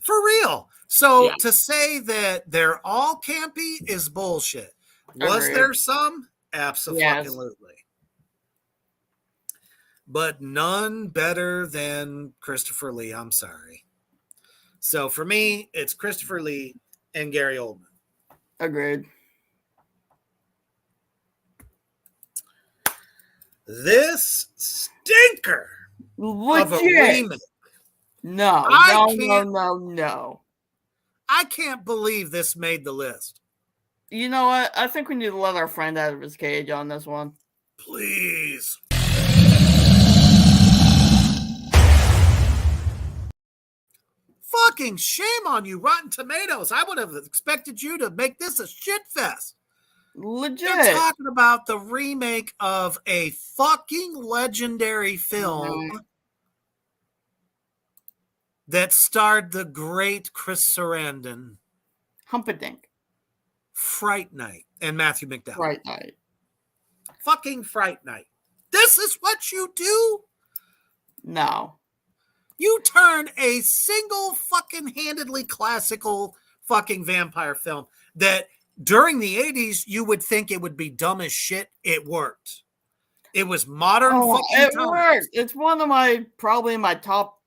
For real. So to say that they're all campy is bullshit. Was there some? Absolutely. But none better than Christopher Lee. I'm sorry. So for me, it's Christopher Lee and Gary Oldman. Agreed. This stinker of a remake. No. I can't believe this made the list. You know what? I think we need to let our friend out of his cage on this one. Please. Fucking shame on you, Rotten Tomatoes. I would have expected you to make this a shit fest. Legit. They're talking about the remake of a fucking legendary film that starred the great Chris Sarandon. Humperdinck. Fright Night and Matthew McDowell. Fright Night. Fucking Fright Night. This is what you do? No. You turn a single fucking handedly classical fucking vampire film that during the 80s you would think it would be dumb as shit. It worked. It was modern it worked. It's one of probably my top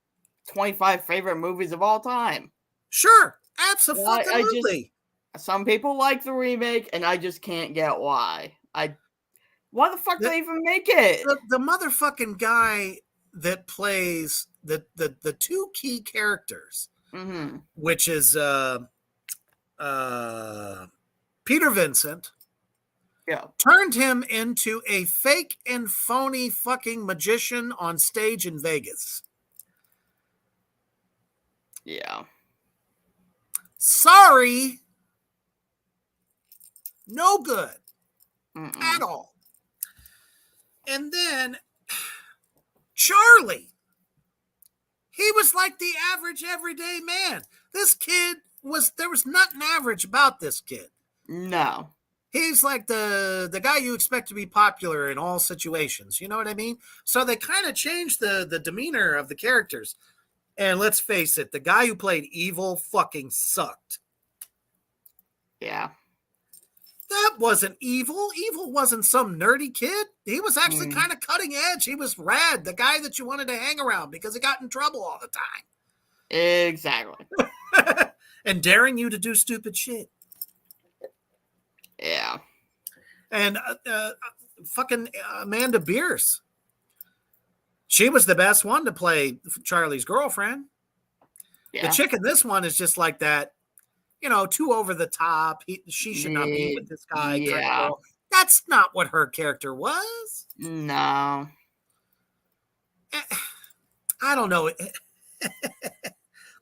25 favorite movies of all time. Sure. Absolutely. Some people like the remake and I just can't get why. Why the fuck did they even make it? The motherfucking guy that plays the 2 key characters, which is Peter Vincent, turned him into a fake and phony fucking magician on stage in Vegas. Yeah. Sorry. No good. At all. And then Charlie. He was like the average everyday man. This kid there was nothing average about this kid. No. He's like the guy you expect to be popular in all situations. You know what I mean? So they kind of changed the demeanor of the characters. And let's face it, the guy who played Evil fucking sucked. Yeah. That wasn't Evil. Evil wasn't some nerdy kid. He was actually kind of cutting edge. He was rad. The guy that you wanted to hang around because he got in trouble all the time. Exactly. And daring you to do stupid shit. Yeah. And fucking Amanda Bierce. She was the best one to play Charlie's girlfriend. Yeah. The chick in this one is just like that, too over the top. She should not be with this guy. Yeah. That's not what her character was. No. I don't know.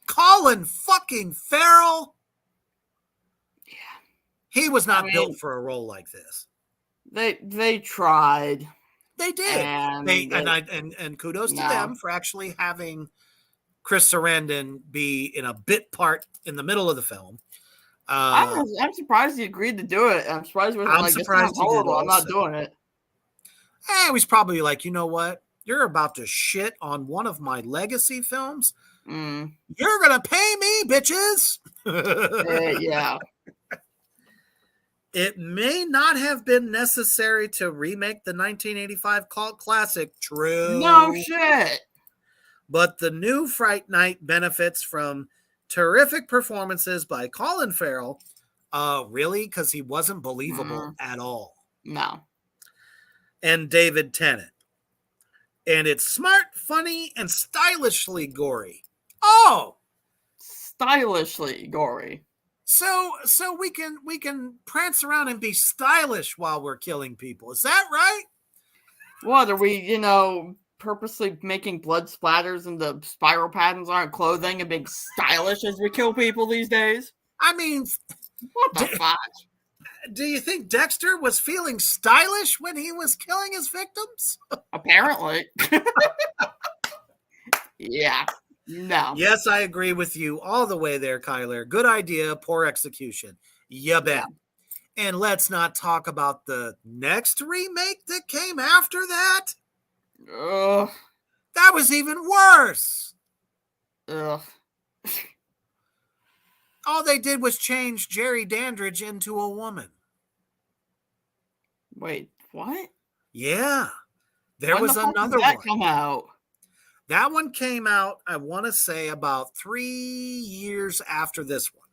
Colin fucking Farrell. Yeah. He was not built for a role like this. They tried. They did. And kudos to them for actually having Chris Sarandon be in a bit part in the middle of the film. I'm surprised he agreed to do it. I'm surprised he wasn't like, this sounds horrible. I'm not doing it. He was probably like, you know what? You're about to shit on one of my legacy films. You're going to pay me, bitches. Yeah. It may not have been necessary to remake the 1985 cult classic. True. No shit. But the new Fright Night benefits from terrific performances by Colin Farrell. Really? Because he wasn't believable at all. No. And David Tennant. And it's smart, funny, and stylishly gory. Oh! Stylishly gory. So we can prance around and be stylish while we're killing people. Is that right? What, are we, purposely making blood splatters into spiral patterns on our clothing and being stylish as we kill people these days? I mean, what the fuck? Do you think Dexter was feeling stylish when he was killing his victims? Apparently. Yeah. No. Yes, I agree with you all the way there, Kyler. Good idea, poor execution. You bet. Yeah. And let's not talk about the next remake that came after that. Ugh. That was even worse. Ugh. All they did was change Jerry Dandridge into a woman. Wait, what? Yeah. There was another one. When did that come out? That one came out, I want to say, about 3 years after this one.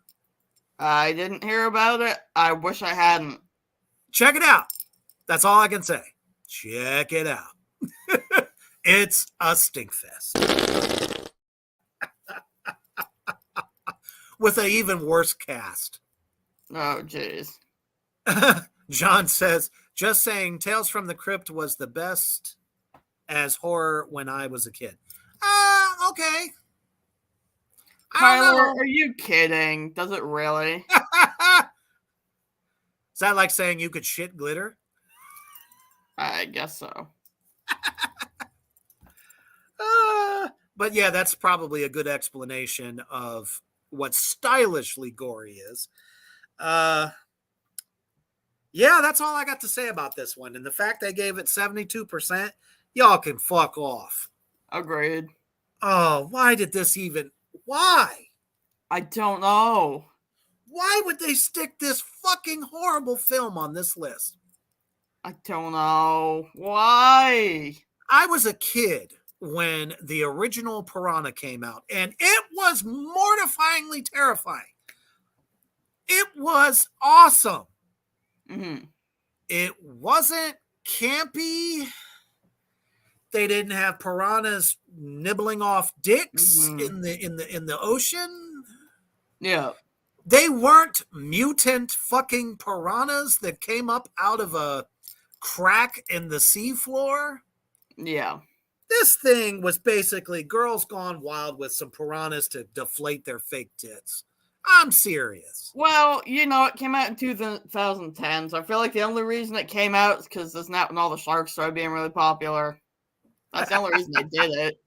I didn't hear about it. I wish I hadn't. Check it out. That's all I can say. Check it out. It's a stinkfest. With an even worse cast. Oh, jeez. John says, just saying, Tales from the Crypt was the best as horror when I was a kid. Okay. Tyler, are you kidding? Does it really? Is that like saying you could shit glitter? I guess so. But yeah, that's probably a good explanation of what stylishly gory is. Yeah, that's all I got to say about this one. And the fact they gave it 72%, y'all can fuck off. Agreed. Oh, why did this even... Why? I don't know. Why would they stick this fucking horrible film on this list? I don't know. Why? I was a kid when the original Piranha came out, and it was mortifyingly terrifying. It was awesome. Mm-hmm. It wasn't campy. They didn't have piranhas nibbling off dicks in the ocean. Yeah. They weren't mutant fucking piranhas that came up out of a crack in the seafloor. Yeah. This thing was basically girls gone wild with some piranhas to deflate their fake tits. I'm serious. Well, it came out in 2010, so I feel like the only reason it came out is because that's not when all the sharks started being really popular. That's the only reason I did it.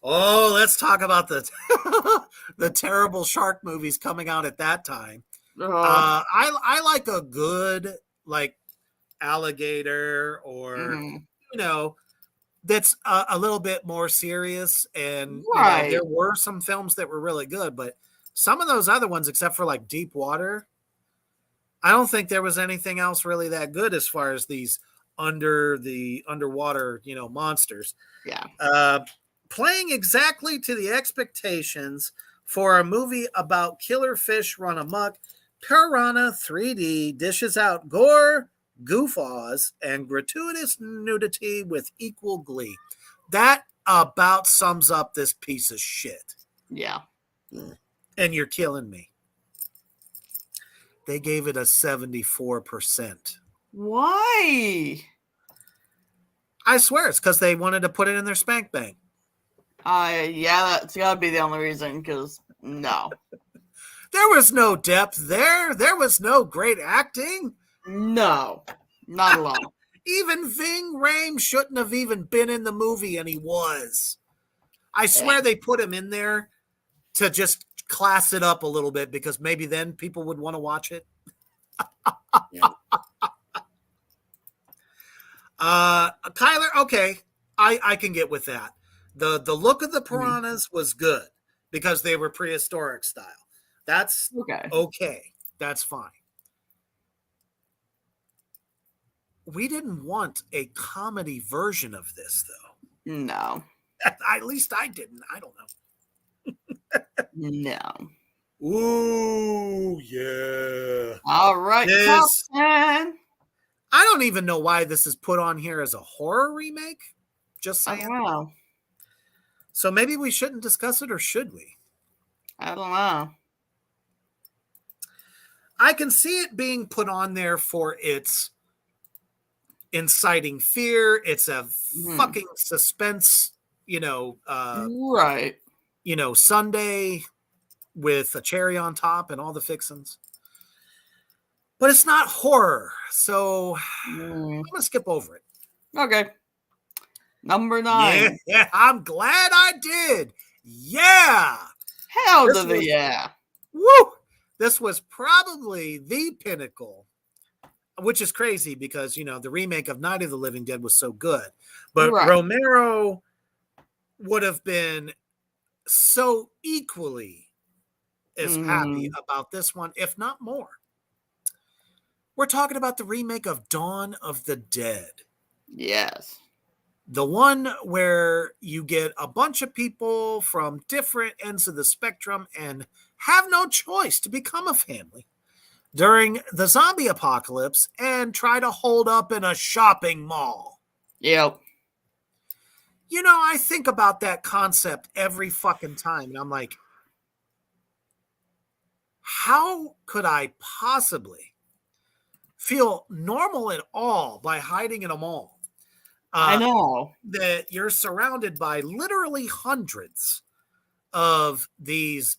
Oh, let's talk about the the terrible shark movies coming out at that time. I like a good like alligator or that's a little bit more serious, and right. there were some films that were really good, but some of those other ones, except for like Deep Water, I don't think there was anything else really that good as far as these underwater monsters. Yeah. Playing exactly to the expectations for a movie about killer fish run amok, Piranha 3D dishes out gore, goof-ahs, and gratuitous nudity with equal glee. That about sums up this piece of shit. Yeah. And you're killing me. They gave it a 74%. Why? I swear it's because they wanted to put it in their spank bank. Yeah, that's gotta be the only reason, because no. There was no depth there. There was no great acting. No. Not at all. Even Ving Rhames shouldn't have even been in the movie, and he was. I swear they put him in there to just class it up a little bit, because maybe then people would want to watch it. Yeah. Kyler, okay, I can get with that. The look of the piranhas was good because they were prehistoric style. That's okay. That's fine. We didn't want a comedy version of this, though. No. At least I didn't. I don't know. No. Ooh, yeah. All right, top 10. I don't even know why this is put on here as a horror remake. Just saying. Wow. So maybe we shouldn't discuss it, or should we? I don't know. I can see it being put on there for its inciting fear. It's a fucking suspense, right. Sunday with a cherry on top and all the fixins. But it's not horror, so I'm going to skip over it. Okay. Number 9. Yeah, I'm glad I did. Yeah. Hell to the yeah. Woo! This was probably the pinnacle, which is crazy because, the remake of Night of the Living Dead was so good. But Romero would have been so equally as happy about this one, if not more. We're talking about the remake of Dawn of the Dead. Yes. The one where you get a bunch of people from different ends of the spectrum and have no choice to become a family during the zombie apocalypse and try to hold up in a shopping mall. Yep. I think about that concept every fucking time, and I'm like, how could I possibly feel normal at all by hiding in a mall? I know. That you're surrounded by literally hundreds of these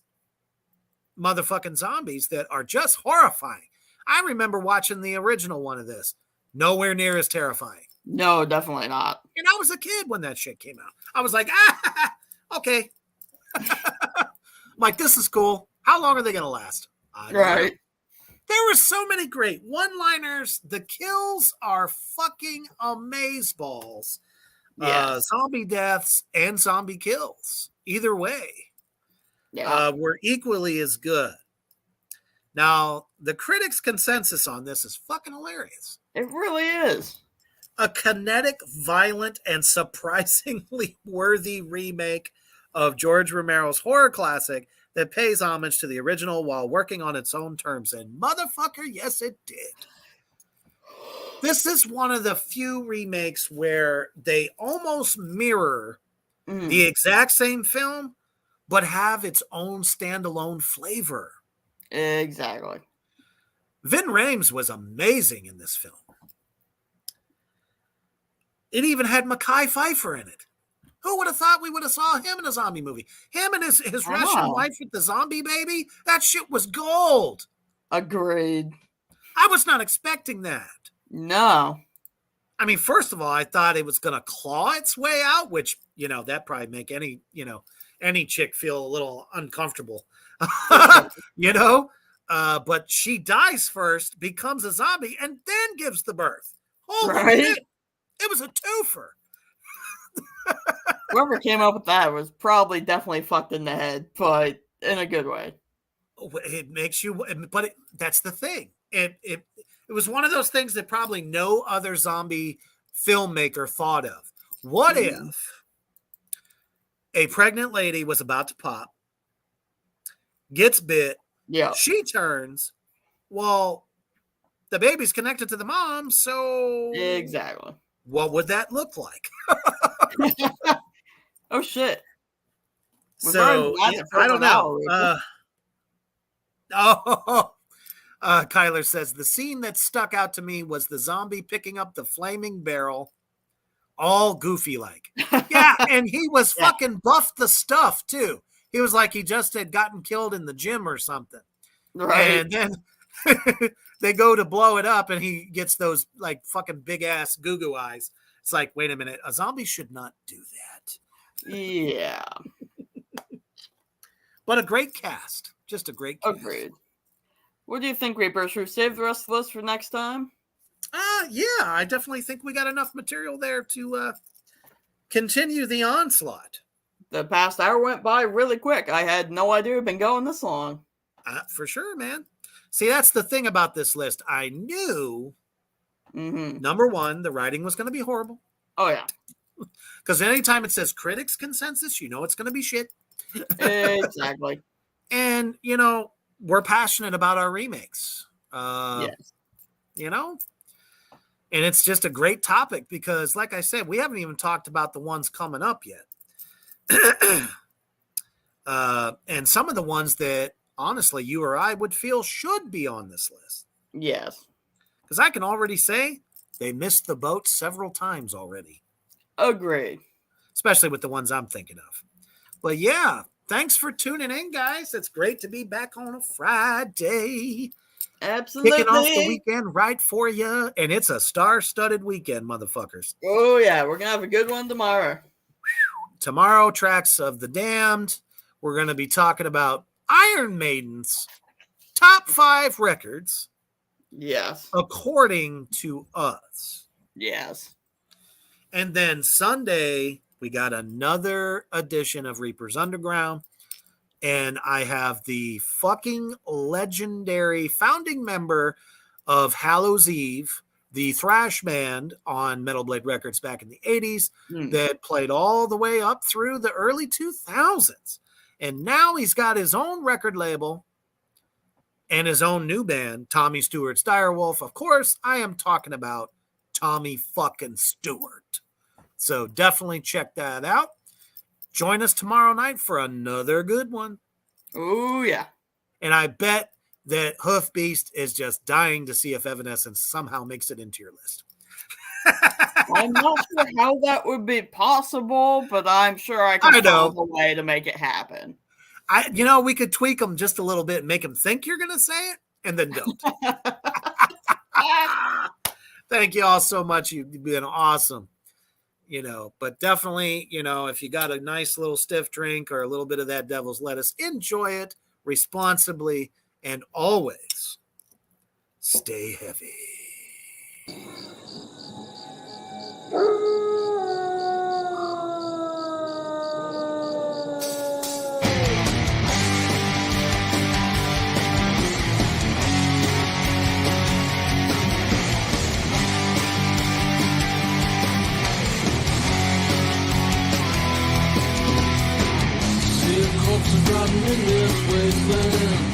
motherfucking zombies that are just horrifying. I remember watching the original one of this. Nowhere near as terrifying. No, definitely not. And I was a kid when that shit came out. I was like, okay. Like, this is cool. How long are they going to last? Right. There were so many great one-liners. The kills are fucking amazeballs. Yeah. Zombie deaths and zombie kills, either way, were equally as good. Now, the critics' consensus on this is fucking hilarious. It really is. A kinetic, violent, and surprisingly worthy remake of George Romero's horror classic that pays homage to the original while working on its own terms. And motherfucker, yes, it did. This is one of the few remakes where they almost mirror the exact same film, but have its own standalone flavor. Exactly. Ving Rhames was amazing in this film. It even had Mekhi Phifer in it. Who would have thought we would have saw him in a zombie movie? Him and his Russian wife with the zombie baby? That shit was gold. Agreed. I was not expecting that. No. I mean, first of all, I thought it was going to claw its way out, which, that probably make any chick feel a little uncomfortable, but she dies first, becomes a zombie, and then gives the birth. Holy shit. It was a twofer. Whoever came up with that was probably definitely fucked in the head, but in a good way. It makes you, but that's the thing. It was one of those things that probably no other zombie filmmaker thought of. What if a pregnant lady was about to pop, gets bit, she turns, well, the baby's connected to the mom, so exactly. What would that look like? Oh shit! So I don't know. Kyler says the scene that stuck out to me was the zombie picking up the flaming barrel, all goofy like. Yeah, and he was fucking buffed the stuff too. He was like he just had gotten killed in the gym or something. Right. And then they go to blow it up and he gets those like fucking big ass goo eyes. It's like, wait a minute, a zombie should not do that. Yeah. But a great cast. Just a great cast. Agreed. What do you think, Reaper? Should we save the rest of the list for next time? Yeah, I definitely think we got enough material there to continue the onslaught. The past hour went by really quick. I had no idea we'd been going this long. For sure, man. See, that's the thing about this list. I knew, number one, the writing was going to be horrible. Oh, yeah. Because anytime it says critics consensus, it's going to be shit. Exactly. And, we're passionate about our remakes. Yes. And it's just a great topic because, like I said, we haven't even talked about the ones coming up yet. And some of the ones that, honestly, you or I would feel should be on this list. Yes. Because I can already say they missed the boat several times already. Agreed. Especially with the ones I'm thinking of. But yeah, thanks for tuning in, guys. It's great to be back on a Friday. Absolutely. Kicking off the weekend right for you. And it's a star-studded weekend, motherfuckers. Oh, yeah. We're going to have a good one tomorrow. Tomorrow, Tracks of the Damned. We're going to be talking about Iron Maiden's top 5 records. Yes. According to us. Yes. And then Sunday, we got another edition of Reaper's Underground. And I have the fucking legendary founding member of Hallows Eve, the thrash band on Metal Blade Records back in the 80s that played all the way up through the early 2000s. And now he's got his own record label and his own new band, Tommy Stewart's Direwolf. Of course, I am talking about Tommy fucking Stewart. So definitely check that out. Join us tomorrow night for another good one. Oh, yeah. And I bet that Hoof Beast is just dying to see if Evanescence somehow makes it into your list. I'm not sure how that would be possible, but I'm sure I can find a way to make it happen. We could tweak them just a little bit and make them think you're going to say it and then don't. Thank you all so much. You've been awesome. But definitely, if you got a nice little stiff drink or a little bit of that devil's lettuce, enjoy it responsibly and always stay heavy. Rotting in this wasteland.